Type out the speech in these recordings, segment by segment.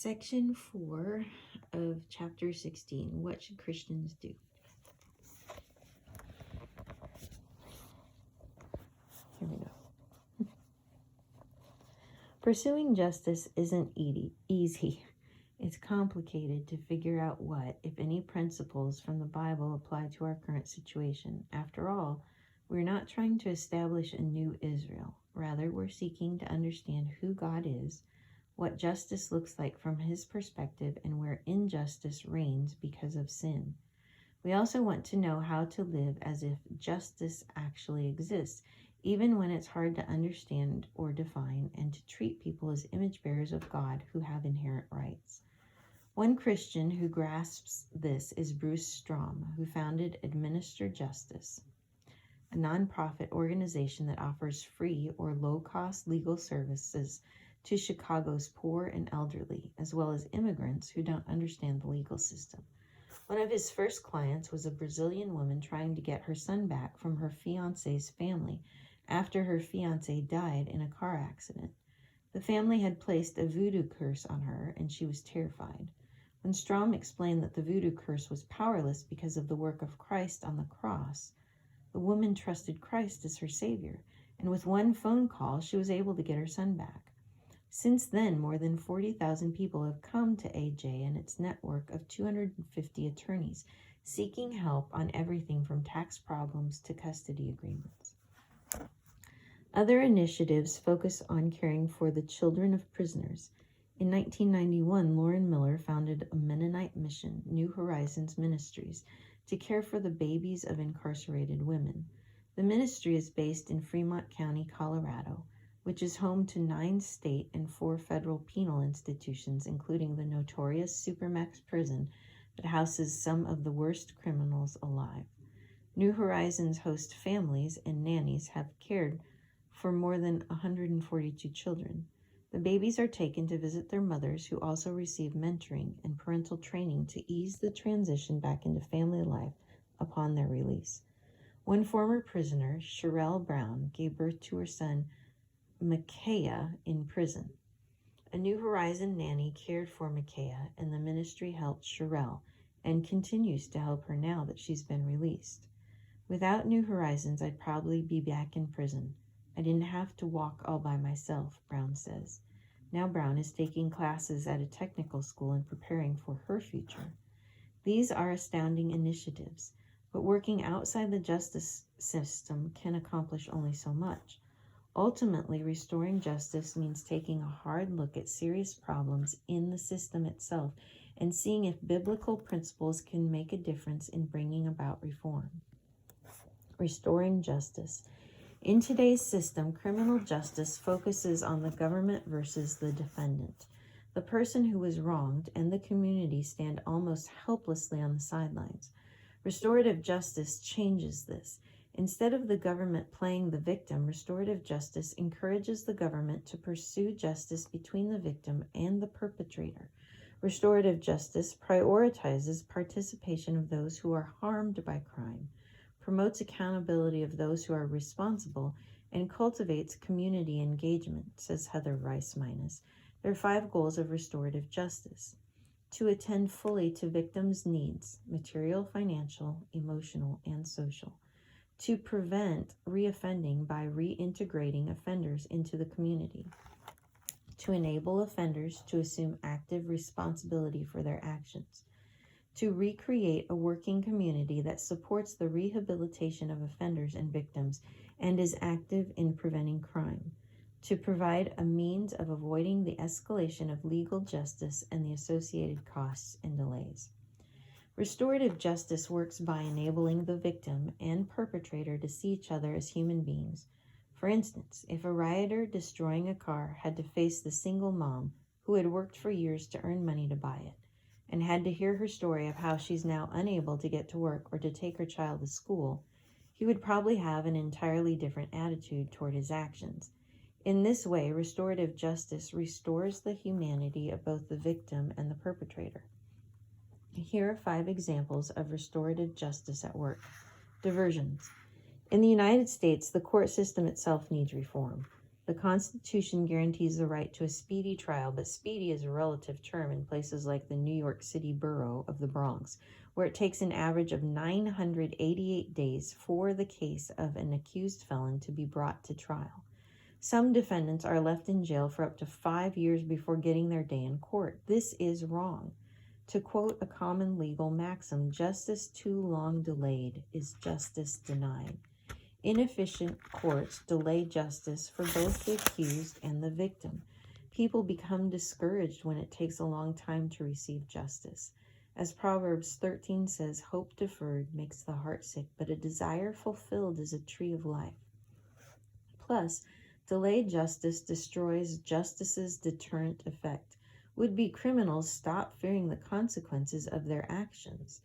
Section 4 of Chapter 16, What Should Christians Do? Here we go. Pursuing justice isn't easy. It's complicated to figure out what, if any, principles from the Bible apply to our current situation. After all, we're not trying to establish a new Israel. Rather, we're seeking to understand who God is, what justice looks like from his perspective, and where injustice reigns because of sin. We also want to know how to live as if justice actually exists, even when it's hard to understand or define, and to treat people as image bearers of God who have inherent rights. One Christian who grasps this is Bruce Strom, who founded Administer Justice, a nonprofit organization that offers free or low-cost legal services to Chicago's poor and elderly, as well as immigrants who don't understand the legal system. One of his first clients was a Brazilian woman trying to get her son back from her fiancé's family after her fiancé died in a car accident. The family had placed a voodoo curse on her, and she was terrified. When Strom explained that the voodoo curse was powerless because of the work of Christ on the cross, the woman trusted Christ as her Savior, and with one phone call, she was able to get her son back. Since then, more than 40,000 people have come to AJ and its network of 250 attorneys, seeking help on everything from tax problems to custody agreements. Other initiatives focus on caring for the children of prisoners. In 1991, Lauren Miller founded a Mennonite mission, New Horizons Ministries, to care for the babies of incarcerated women. The ministry is based in Fremont County, Colorado, which is home to 9 state and 4 federal penal institutions, including the notorious Supermax prison that houses some of the worst criminals alive. New Horizons host families, and nannies have cared for more than 142 children. The babies are taken to visit their mothers, who also receive mentoring and parental training to ease the transition back into family life upon their release. One former prisoner, Sherelle Brown, gave birth to her son, Micaiah, in prison. A New Horizon nanny cared for Micaiah, and the ministry helped Sherelle and continues to help her now that she's been released. Without New Horizons, I'd probably be back in prison. I didn't have to walk all by myself, Brown says. Now Brown is taking classes at a technical school and preparing for her future. These are astounding initiatives, but working outside the justice system can accomplish only so much. Ultimately, restoring justice means taking a hard look at serious problems in the system itself and seeing if biblical principles can make a difference in bringing about reform. Restoring justice. In today's system, criminal justice focuses on the government versus the defendant. The person who was wronged and the community stand almost helplessly on the sidelines. Restorative justice changes this. Instead of the government playing the victim, restorative justice encourages the government to pursue justice between the victim and the perpetrator. Restorative justice prioritizes participation of those who are harmed by crime, promotes accountability of those who are responsible, and cultivates community engagement, says Heather Rice-Minas. There are 5 goals of restorative justice: to attend fully to victims' needs, material, financial, emotional, and social; to prevent reoffending by reintegrating offenders into the community; to enable offenders to assume active responsibility for their actions; to recreate a working community that supports the rehabilitation of offenders and victims and is active in preventing crime; to provide a means of avoiding the escalation of legal justice and the associated costs and delays. Restorative justice works by enabling the victim and perpetrator to see each other as human beings. For instance, if a rioter destroying a car had to face the single mom who had worked for years to earn money to buy it, and had to hear her story of how she's now unable to get to work or to take her child to school, he would probably have an entirely different attitude toward his actions. In this way, restorative justice restores the humanity of both the victim and the perpetrator. Here are 5 examples of restorative justice at work. Diversions. In the United States, the court system itself needs reform. The The Constitution guarantees the right to a speedy trial, but speedy is a relative term in places like the New York City borough of the Bronx, where it takes an average of 988 days for the case of an accused felon to be brought to trial. Some defendants are left in jail for up to 5 years before getting their day in court. This is wrong. To quote a common legal maxim, justice too long delayed is justice denied. Inefficient courts delay justice for both the accused and the victim. People become discouraged when it takes a long time to receive justice. As Proverbs 13 says, hope deferred makes the heart sick, but a desire fulfilled is a tree of life. Plus, delayed justice destroys justice's deterrent effect. Would-be criminals stop fearing the consequences of their actions.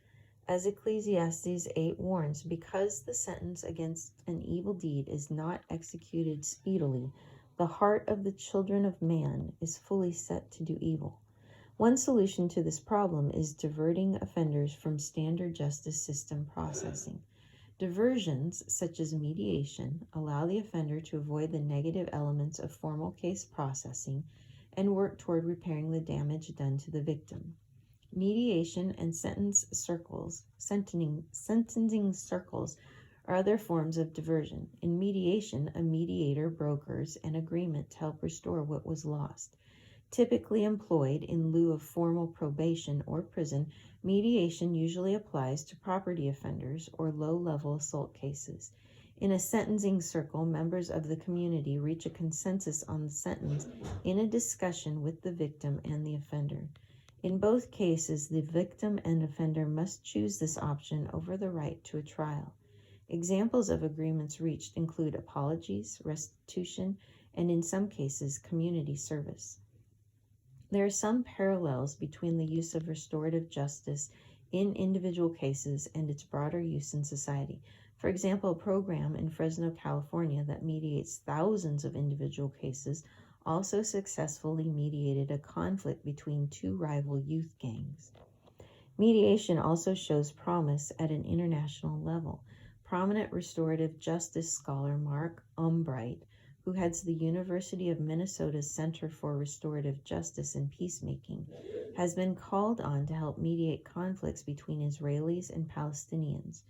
As Ecclesiastes 8 warns, because the sentence against an evil deed is not executed speedily, the heart of the children of man is fully set to do evil. One solution to this problem is diverting offenders from standard justice system processing. Diversions, such as mediation, allow the offender to avoid the negative elements of formal case processing and work toward repairing the damage done to the victim. Mediation and sentencing circles are other forms of diversion. In mediation, a mediator brokers an agreement to help restore what was lost. Typically employed in lieu of formal probation or prison, mediation usually applies to property offenders or low-level assault cases. In a sentencing circle, members of the community reach a consensus on the sentence in a discussion with the victim and the offender. In both cases, the victim and offender must choose this option over the right to a trial. Examples of agreements reached include apologies, restitution, and in some cases, community service. There are some parallels between the use of restorative justice in individual cases and its broader use in society. For example, a program in Fresno, California that mediates thousands of individual cases also successfully mediated a conflict between two rival youth gangs. Mediation also shows promise at an international level. Prominent restorative justice scholar Mark Umbright, who heads the University of Minnesota's Center for Restorative Justice and Peacemaking, has been called on to help mediate conflicts between Israelis and Palestinians.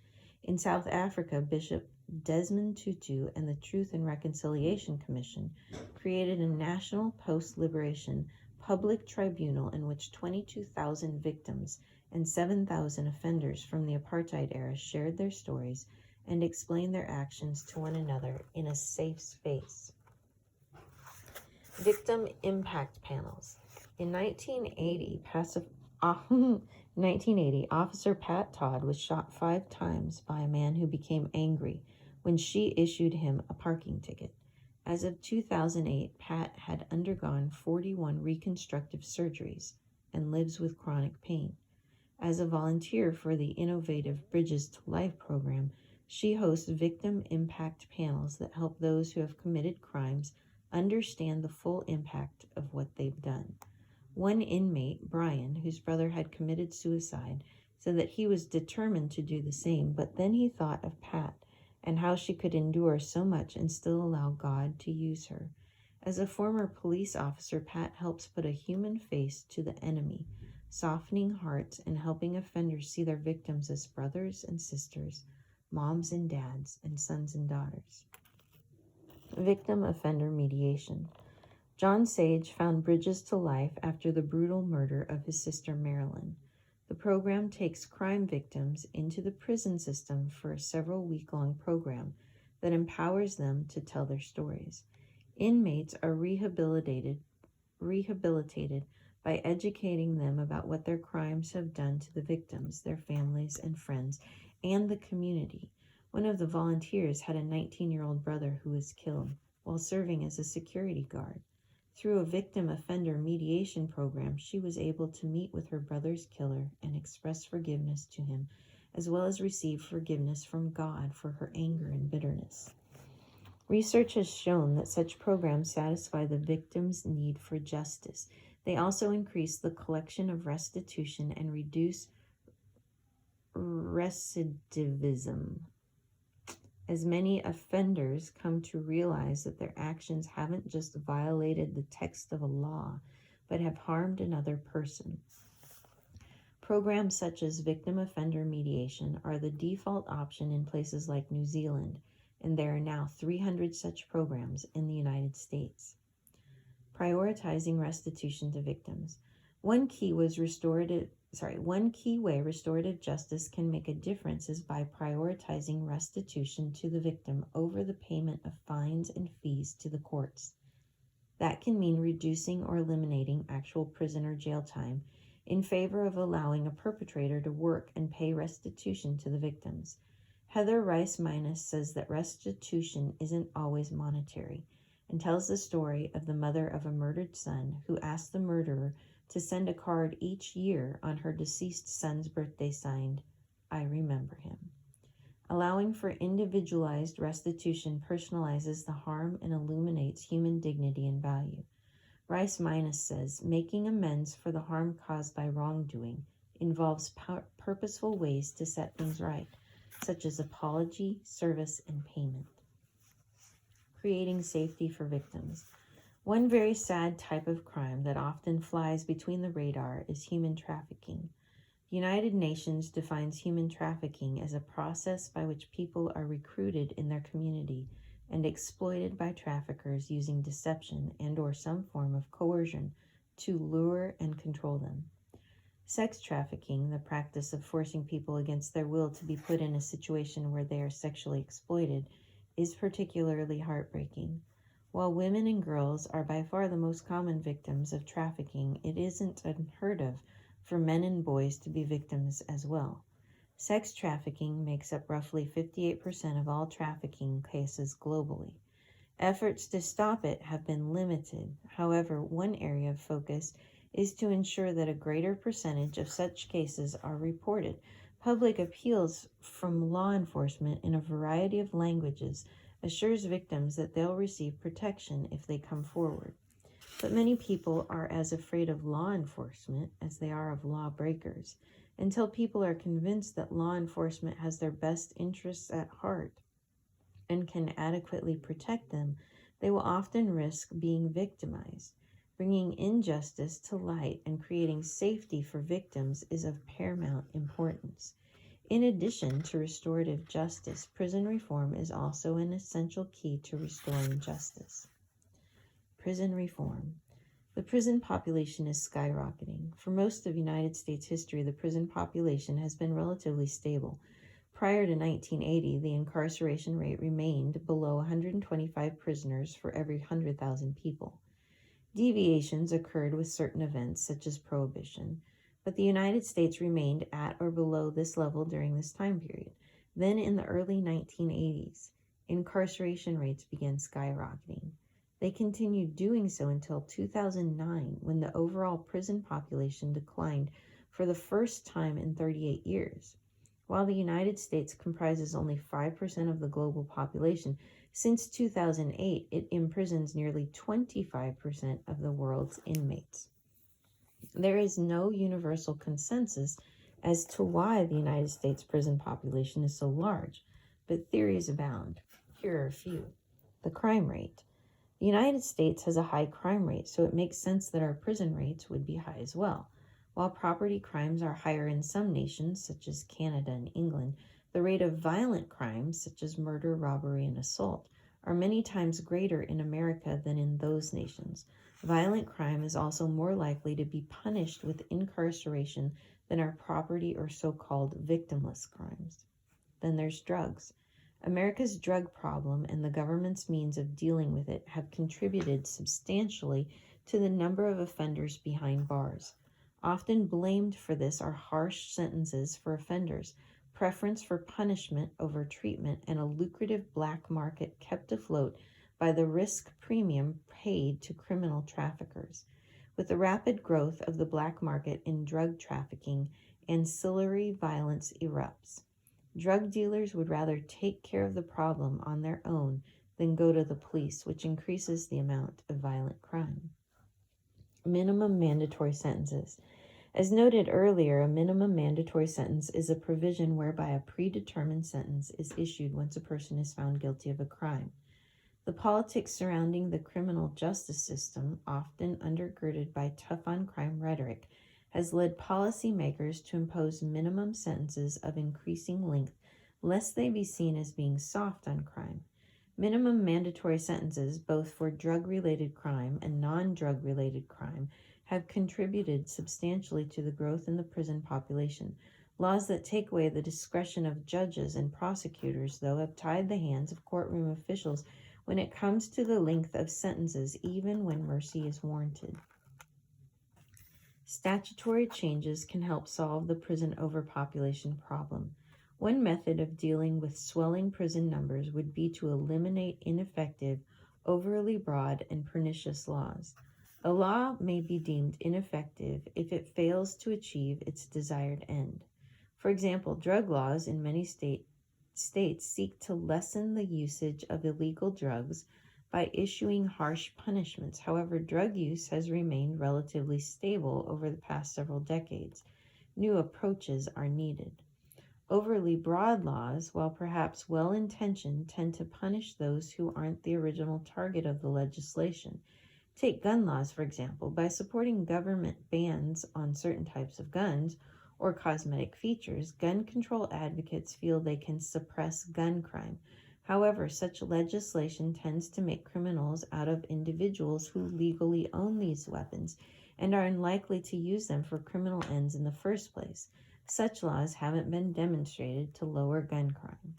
In South Africa, Bishop Desmond Tutu and the Truth and Reconciliation Commission created a national post-liberation public tribunal in which 22,000 victims and 7,000 offenders from the apartheid era shared their stories and explained their actions to one another in a safe space. Victim impact panels. In 1980, Officer Pat Todd was shot 5 times by a man who became angry when she issued him a parking ticket. As of 2008, Pat had undergone 41 reconstructive surgeries and lives with chronic pain. As a volunteer for the innovative Bridges to Life program, she hosts victim impact panels that help those who have committed crimes understand the full impact of what they've done. One inmate, Brian, whose brother had committed suicide, said that he was determined to do the same, but then he thought of Pat and how she could endure so much and still allow God to use her. As a former police officer, Pat helps put a human face to the enemy, softening hearts and helping offenders see their victims as brothers and sisters, moms and dads, and sons and daughters. Victim-offender mediation. John Sage found Bridges to Life after the brutal murder of his sister Marilyn. The program takes crime victims into the prison system for a several week-long program that empowers them to tell their stories. Inmates are rehabilitated by educating them about what their crimes have done to the victims, their families and friends, and the community. One of the volunteers had a 19-year-old brother who was killed while serving as a security guard. Through a victim-offender mediation program, she was able to meet with her brother's killer and express forgiveness to him, as well as receive forgiveness from God for her anger and bitterness. Research has shown that such programs satisfy the victim's need for justice. They also increase the collection of restitution and reduce recidivism. as many offenders come to realize that their actions haven't just violated the text of a law, but have harmed another person. Programs such as victim offender mediation are the default option in places like New Zealand, and there are now 300 such programs in the United States. Prioritizing restitution to victims. One key way restorative justice can make a difference is by prioritizing restitution to the victim over the payment of fines and fees to the courts. That can mean reducing or eliminating actual prison or jail time in favor of allowing a perpetrator to work and pay restitution to the victims. Heather Rice Minus says that restitution isn't always monetary, and tells the story of the mother of a murdered son who asked the murderer to send a card each year on her deceased son's birthday signed, "I remember him." Allowing for individualized restitution personalizes the harm and illuminates human dignity and value. Rice Minus says, making amends for the harm caused by wrongdoing involves purposeful ways to set things right, such as apology, service, and payment. Creating safety for victims. One very sad type of crime that often flies between the radar is human trafficking. The United Nations defines human trafficking as a process by which people are recruited in their community and exploited by traffickers using deception and/or some form of coercion to lure and control them. Sex trafficking, the practice of forcing people against their will to be put in a situation where they are sexually exploited, is particularly heartbreaking. While women and girls are by far the most common victims of trafficking, it isn't unheard of for men and boys to be victims as well. Sex trafficking makes up roughly 58% of all trafficking cases globally. Efforts to stop it have been limited. However, one area of focus is to ensure that a greater percentage of such cases are reported. Public appeals from law enforcement in a variety of languages assures victims that they'll receive protection if they come forward. But many people are as afraid of law enforcement as they are of lawbreakers. Until people are convinced that law enforcement has their best interests at heart and can adequately protect them, they will often risk being victimized. Bringing injustice to light and creating safety for victims is of paramount importance. In addition to restorative justice, prison reform is also an essential key to restoring justice. Prison reform. The prison population is skyrocketing. For most of United States history, the prison population has been relatively stable. Prior to 1980, the incarceration rate remained below 125 prisoners for every 100,000 people. Deviations occurred with certain events, such as Prohibition, but the United States remained at or below this level during this time period. Then, in the early 1980s, incarceration rates began skyrocketing. They continued doing so until 2009, when the overall prison population declined for the first time in 38 years. While the United States comprises only 5% of the global population, since 2008, it imprisons nearly 25% of the world's inmates. There is no universal consensus as to why the United States prison population is so large, but theories abound. Here are a few. The crime rate. The United States has a high crime rate, so it makes sense that our prison rates would be high as well. While property crimes are higher in some nations, such as Canada and England, the rate of violent crimes, such as murder, robbery, and assault, are many times greater in America than in those nations. Violent crime is also more likely to be punished with incarceration than our property or so-called victimless crimes. Then there's drugs. America's drug problem and the government's means of dealing with it have contributed substantially to the number of offenders behind bars. Often blamed for this are harsh sentences for offenders, preference for punishment over treatment, and a lucrative black market kept afloat by the risk premium paid to criminal traffickers. With the rapid growth of the black market in drug trafficking, ancillary violence erupts. Drug dealers would rather take care of the problem on their own than go to the police, which increases the amount of violent crime. Minimum mandatory sentences. As noted earlier, a minimum mandatory sentence is a provision whereby a predetermined sentence is issued once a person is found guilty of a crime. The politics surrounding the criminal justice system, often undergirded by tough-on-crime rhetoric, has led policymakers to impose minimum sentences of increasing length, lest they be seen as being soft on crime. Minimum mandatory sentences, both for drug-related crime and non-drug-related crime, have contributed substantially to the growth in the prison population. Laws that take away the discretion of judges and prosecutors, though, have tied the hands of courtroom officials when it comes to the length of sentences, even when mercy is warranted. Statutory changes can help solve the prison overpopulation problem. One method of dealing with swelling prison numbers would be to eliminate ineffective, overly broad, and pernicious laws. A law may be deemed ineffective if it fails to achieve its desired end. For example, drug laws in many states seek to lessen the usage of illegal drugs by issuing harsh punishments. However, drug use has remained relatively stable over the past several decades. New approaches are needed. Overly broad laws, while perhaps well-intentioned, tend to punish those who aren't the original target of the legislation. Take gun laws, for example. By supporting government bans on certain types of guns or cosmetic features, gun control advocates feel they can suppress gun crime. However, such legislation tends to make criminals out of individuals who legally own these weapons and are unlikely to use them for criminal ends in the first place. Such laws haven't been demonstrated to lower gun crime.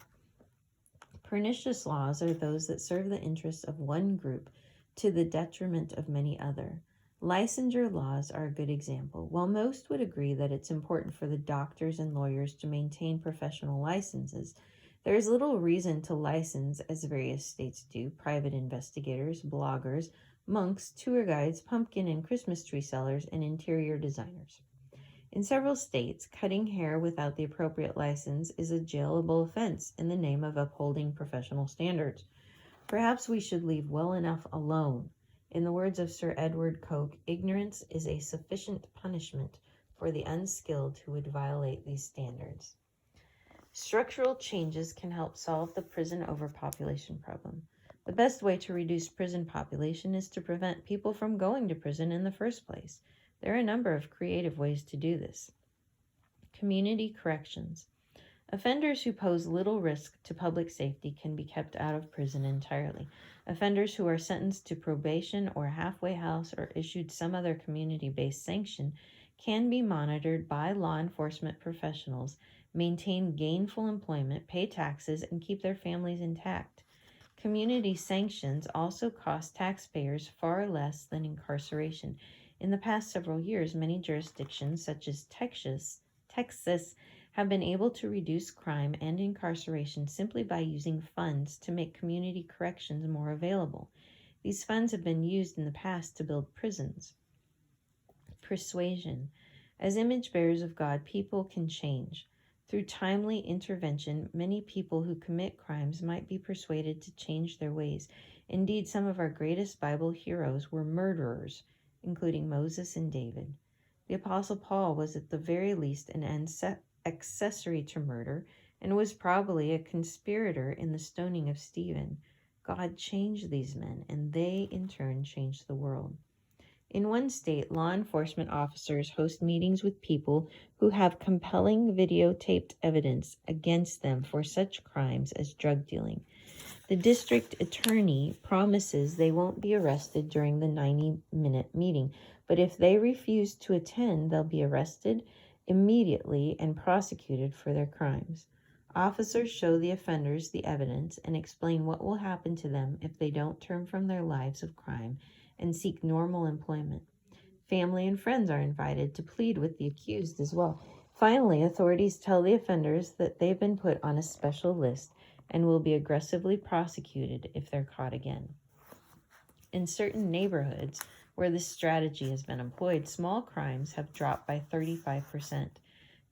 Pernicious laws are those that serve the interests of one group to the detriment of many other. Licensure laws are a good example. While most would agree that it's important for the doctors and lawyers to maintain professional licenses, there is little reason to license, as various states do, private investigators, bloggers, monks, tour guides, pumpkin and Christmas tree sellers, and interior designers. In several states, cutting hair without the appropriate license is a jailable offense in the name of upholding professional standards. Perhaps we should leave well enough alone. In the words of Sir Edward Coke, ignorance is a sufficient punishment for the unskilled who would violate these standards. Structural changes can help solve the prison overpopulation problem. The best way to reduce prison population is to prevent people from going to prison in the first place. There are a number of creative ways to do this. Community corrections. Offenders who pose little risk to public safety can be kept out of prison entirely. Offenders who are sentenced to probation or halfway house or issued some other community-based sanction can be monitored by law enforcement professionals, maintain gainful employment, pay taxes, and keep their families intact. Community sanctions also cost taxpayers far less than incarceration. In the past several years, many jurisdictions, such as Texas, have been able to reduce crime and incarceration simply by using funds to make community corrections more available. These funds have been used in the past to build prisons. Persuasion. As image bearers of God, people can change. Through timely intervention, many people who commit crimes might be persuaded to change their ways. Indeed, some of our greatest Bible heroes were murderers, including Moses and David. The Apostle Paul was at the very least an accessory to murder and was probably a conspirator in the stoning of Stephen. God changed these men, and they in turn changed the world. In one state, law enforcement officers host meetings with people who have compelling videotaped evidence against them for such crimes as drug dealing. The district attorney promises they won't be arrested during the 90-minute meeting, but if they refuse to attend, they'll be arrested immediately and prosecuted for their crimes. Officers show the offenders the evidence and explain what will happen to them if they don't turn from their lives of crime and seek normal employment. Family and friends are invited to plead with the accused as well. Finally, authorities tell the offenders that they've been put on a special list and will be aggressively prosecuted if they're caught again. In certain neighborhoods where this strategy has been employed, small crimes have dropped by 35%.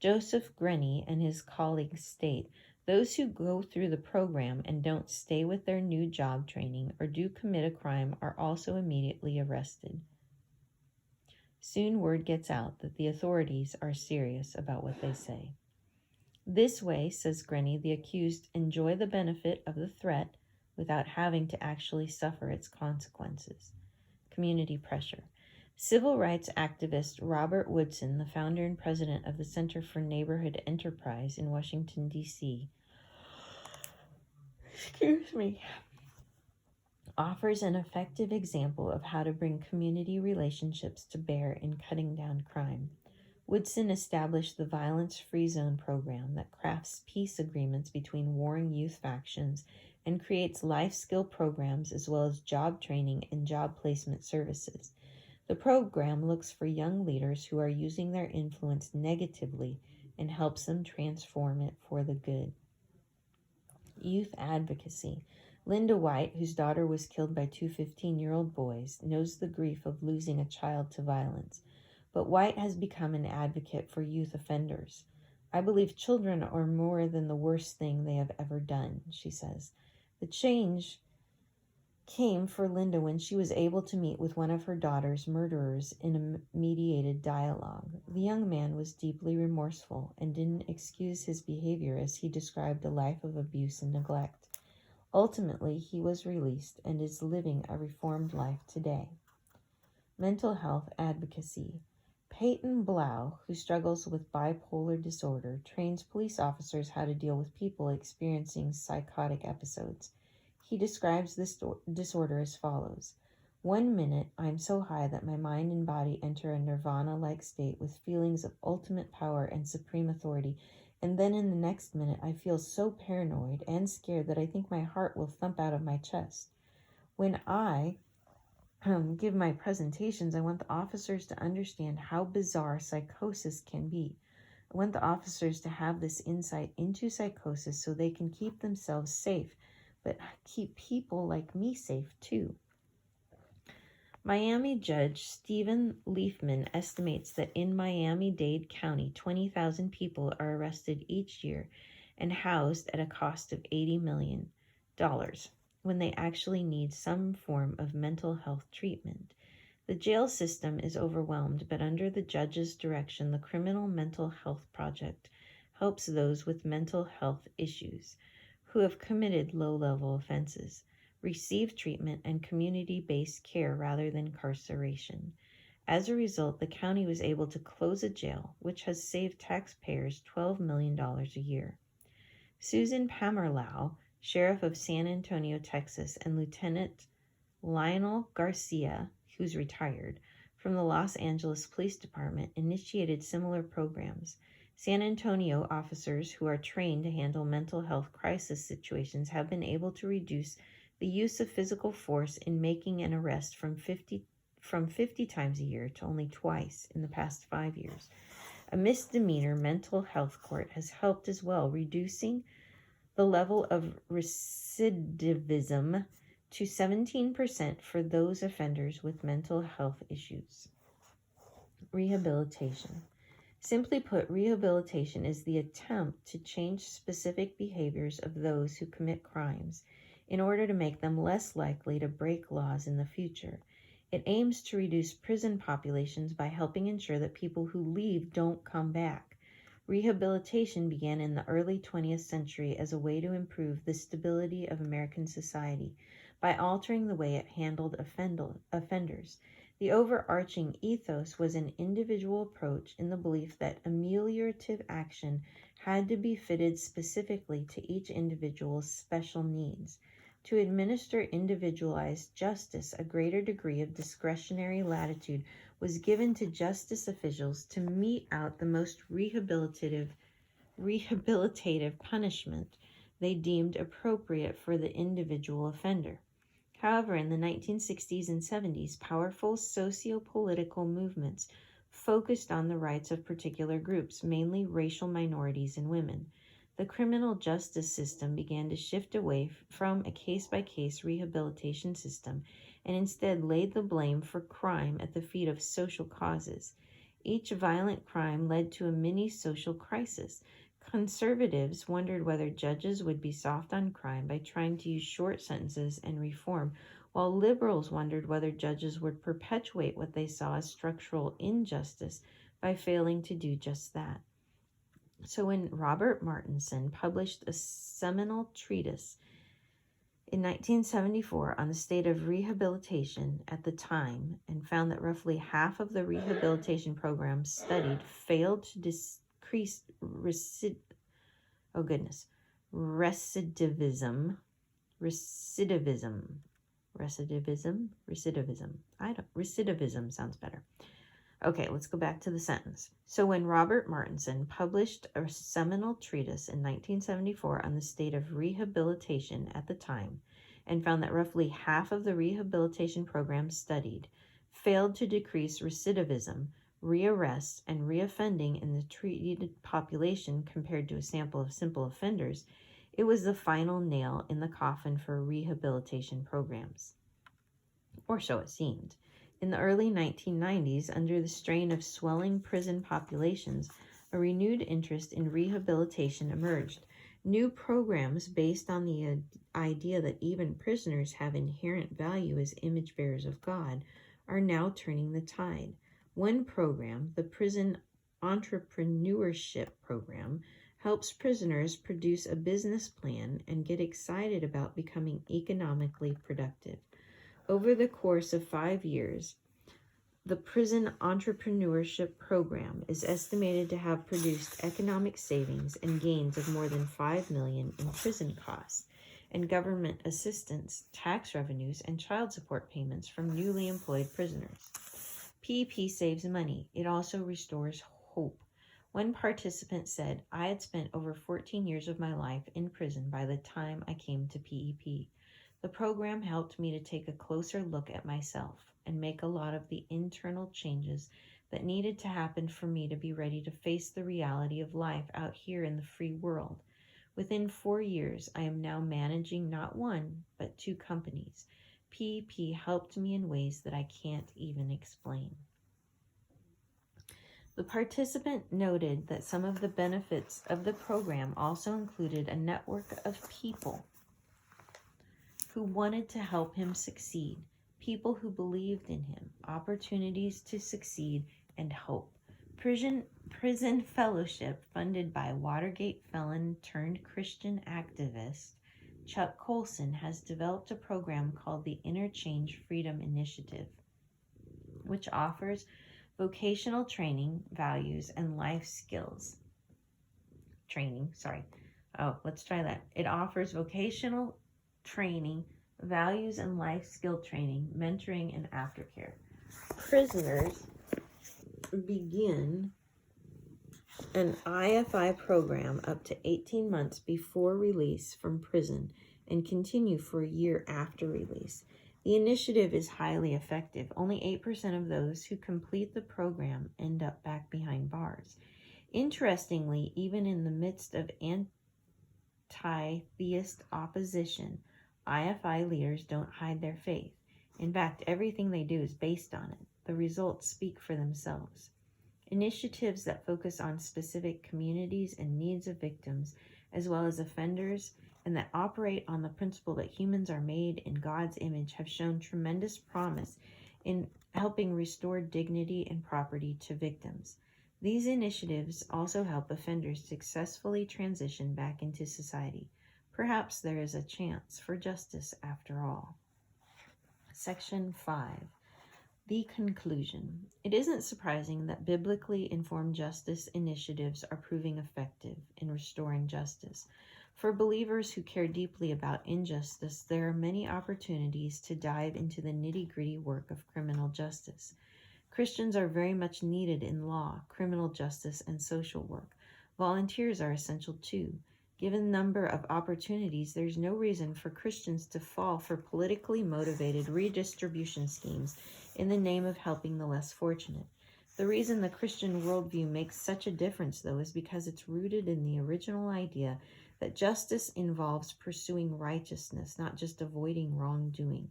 Joseph Grenny and his colleagues state, those who go through the program and don't stay with their new job training or do commit a crime are also immediately arrested. Soon word gets out that the authorities are serious about what they say. This way, says Grenny, the accused enjoy the benefit of the threat without having to actually suffer its consequences. Community pressure. Civil rights activist Robert Woodson, the founder and president of the Center for Neighborhood Enterprise in Washington, D.C., offers an effective example of how to bring community relationships to bear in cutting down crime. Woodson established the Violence Free Zone program that crafts peace agreements between warring youth factions and creates life skill programs as well as job training and job placement services. The program looks for young leaders who are using their influence negatively and helps them transform it for the good. Youth advocacy. Linda White, whose daughter was killed by two 15-year-old boys, knows the grief of losing a child to violence. But White has become an advocate for youth offenders. I believe children are more than the worst thing they have ever done, she says. The change came for Linda when she was able to meet with one of her daughter's murderers in a mediated dialogue. The young man was deeply remorseful and didn't excuse his behavior as he described a life of abuse and neglect. Ultimately, he was released and is living a reformed life today. Mental health advocacy. Peyton Blau, who struggles with bipolar disorder, trains police officers how to deal with people experiencing psychotic episodes. He describes this disorder as follows. 1 minute, I am so high that my mind and body enter a nirvana-like state with feelings of ultimate power and supreme authority, and then in the next minute, I feel so paranoid and scared that I think my heart will thump out of my chest. When I give my presentations, I want the officers to understand how bizarre psychosis can be. I want the officers to have this insight into psychosis so they can keep themselves safe, but keep people like me safe too. Miami Judge Stephen Leifman estimates that in Miami-Dade County, 20,000 people are arrested each year and housed at a cost of $80 million. When they actually need some form of mental health treatment. The jail system is overwhelmed, but under the judge's direction, the Criminal Mental Health Project helps those with mental health issues who have committed low-level offenses receive treatment and community-based care rather than incarceration. As a result, the county was able to close a jail, which has saved taxpayers $12 million a year. Susan Pamerlau, Sheriff of San Antonio, Texas, and Lieutenant Lionel Garcia, who's retired, from the Los Angeles Police Department, initiated similar programs. San Antonio officers who are trained to handle mental health crisis situations have been able to reduce the use of physical force in making an arrest from 50 times a year to only twice in the past 5 years. A misdemeanor mental health court has helped as well, reducing the level of recidivism to 17% for those offenders with mental health issues. Rehabilitation. Simply put, rehabilitation is the attempt to change specific behaviors of those who commit crimes in order to make them less likely to break laws in the future. It aims to reduce prison populations by helping ensure that people who leave don't come back. Rehabilitation began in the early 20th century as a way to improve the stability of American society by altering the way it handled offenders. The overarching ethos was an individual approach in the belief that ameliorative action had to be fitted specifically to each individual's special needs. To administer individualized justice, a greater degree of discretionary latitude was given to justice officials to mete out the most rehabilitative punishment they deemed appropriate for the individual offender. However, in the 1960s and 70s, powerful socio-political movements focused on the rights of particular groups, mainly racial minorities and women. The criminal justice system began to shift away from a case-by-case rehabilitation system and instead laid the blame for crime at the feet of social causes. Each violent crime led to a mini-social crisis. Conservatives wondered whether judges would be soft on crime by trying to use short sentences and reform, while liberals wondered whether judges would perpetuate what they saw as structural injustice by failing to do just that. So when Robert Martinson published a seminal treatise in 1974 on the state of rehabilitation at the time and found that roughly half of the rehabilitation programs studied failed to decrease recidivism. Recidivism sounds better. Okay, let's go back to the sentence. So when Robert Martinson published a seminal treatise in 1974 on the state of rehabilitation at the time and found that roughly half of the rehabilitation programs studied failed to decrease recidivism, rearrests, and reoffending in the treated population compared to a sample of simple offenders, it was the final nail in the coffin for rehabilitation programs. Or so it seemed. In the early 1990s, under the strain of swelling prison populations, a renewed interest in rehabilitation emerged. New programs based on the idea that even prisoners have inherent value as image bearers of God are now turning the tide. One program, the Prison Entrepreneurship Program, helps prisoners produce a business plan and get excited about becoming economically productive. Over the course of 5 years, the Prison Entrepreneurship Program is estimated to have produced economic savings and gains of more than $5 million in prison costs and government assistance, tax revenues, and child support payments from newly employed prisoners. PEP saves money. It also restores hope. One participant said, "I had spent over 14 years of my life in prison by the time I came to PEP. The program helped me to take a closer look at myself and make a lot of the internal changes that needed to happen for me to be ready to face the reality of life out here in the free world. Within 4 years, I am now managing not one, but 2 companies. PEP helped me in ways that I can't even explain." The participant noted that some of the benefits of the program also included a network of people who wanted to help him succeed, people who believed in him, opportunities to succeed, and hope. Prison fellowship funded by Watergate felon turned Christian activist Chuck Colson has developed a program called the Interchange Freedom Initiative, which offers vocational training, values, and life skills. It offers vocational training, values and life skill training, mentoring, and aftercare. Prisoners begin an IFI program up to 18 months before release from prison and continue for a year after release. The initiative is highly effective. Only 8% of those who complete the program end up back behind bars. Interestingly, even in the midst of anti-theist opposition, IFI leaders don't hide their faith. In fact, everything they do is based on it. The results speak for themselves. Initiatives that focus on specific communities and needs of victims, as well as offenders, and that operate on the principle that humans are made in God's image have shown tremendous promise in helping restore dignity and property to victims. These initiatives also help offenders successfully transition back into society. Perhaps there is a chance for justice after all. Section 5. The conclusion. It isn't surprising that biblically informed justice initiatives are proving effective in restoring justice. For believers who care deeply about injustice, there are many opportunities to dive into the nitty-gritty work of criminal justice. Christians are very much needed in law, criminal justice, and social work. Volunteers are essential too. Given the number of opportunities, there's no reason for Christians to fall for politically motivated redistribution schemes in the name of helping the less fortunate. The reason the Christian worldview makes such a difference, though, is because it's rooted in the original idea that justice involves pursuing righteousness, not just avoiding wrongdoing.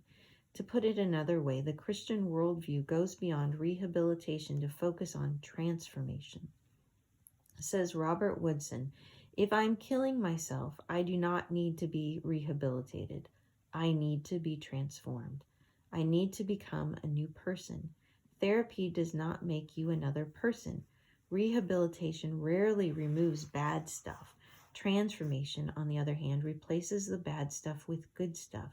To put it another way, the Christian worldview goes beyond rehabilitation to focus on transformation. Says Robert Woodson, "If I'm killing myself, I do not need to be rehabilitated. I need to be transformed. I need to become a new person. Therapy does not make you another person. Rehabilitation rarely removes bad stuff. Transformation, on the other hand, replaces the bad stuff with good stuff.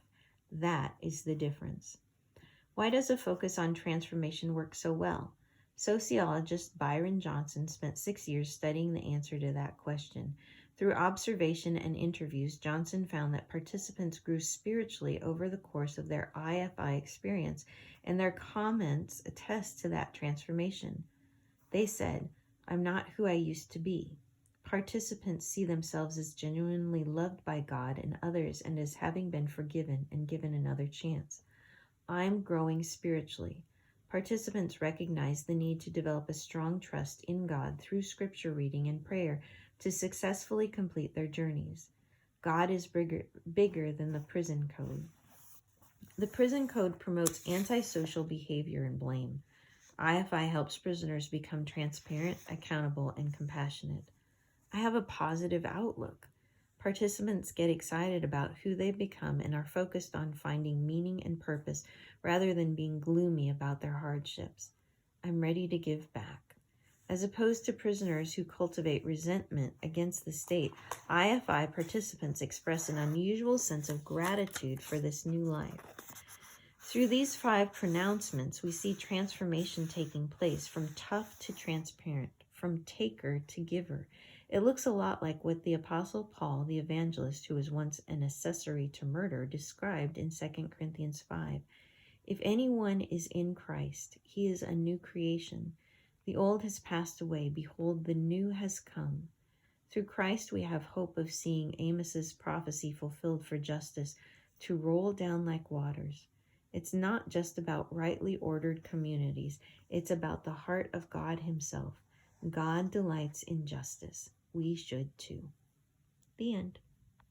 That is the difference. Why does a focus on transformation work so well? Sociologist Byron Johnson spent 6 years studying the answer to that question. Through observation and interviews, Johnson found that participants grew spiritually over the course of their IFI experience, and their comments attest to that transformation. They said, "I'm not who I used to be." Participants see themselves as genuinely loved by God and others and as having been forgiven and given another chance. "I'm growing spiritually." Participants recognize the need to develop a strong trust in God through scripture reading and prayer to successfully complete their journeys. God is bigger than the prison code. The prison code promotes antisocial behavior and blame. IFI helps prisoners become transparent, accountable, and compassionate. I have a positive outlook. Participants get excited about who they become and are focused on finding meaning and purpose rather than being gloomy about their hardships. I'm ready to give back. As opposed to prisoners who cultivate resentment against the state, IFI participants express an unusual sense of gratitude for this new life. Through these 5 pronouncements, we see transformation taking place from tough to transparent, from taker to giver. It looks a lot like what the Apostle Paul, the evangelist who was once an accessory to murder, described in 2 Corinthians 5. If anyone is in Christ, he is a new creation. The old has passed away. Behold, the new has come. Through Christ, we have hope of seeing Amos's prophecy fulfilled for justice to roll down like waters. It's not just about rightly ordered communities. It's about the heart of God himself. God delights in justice. We should too. The end.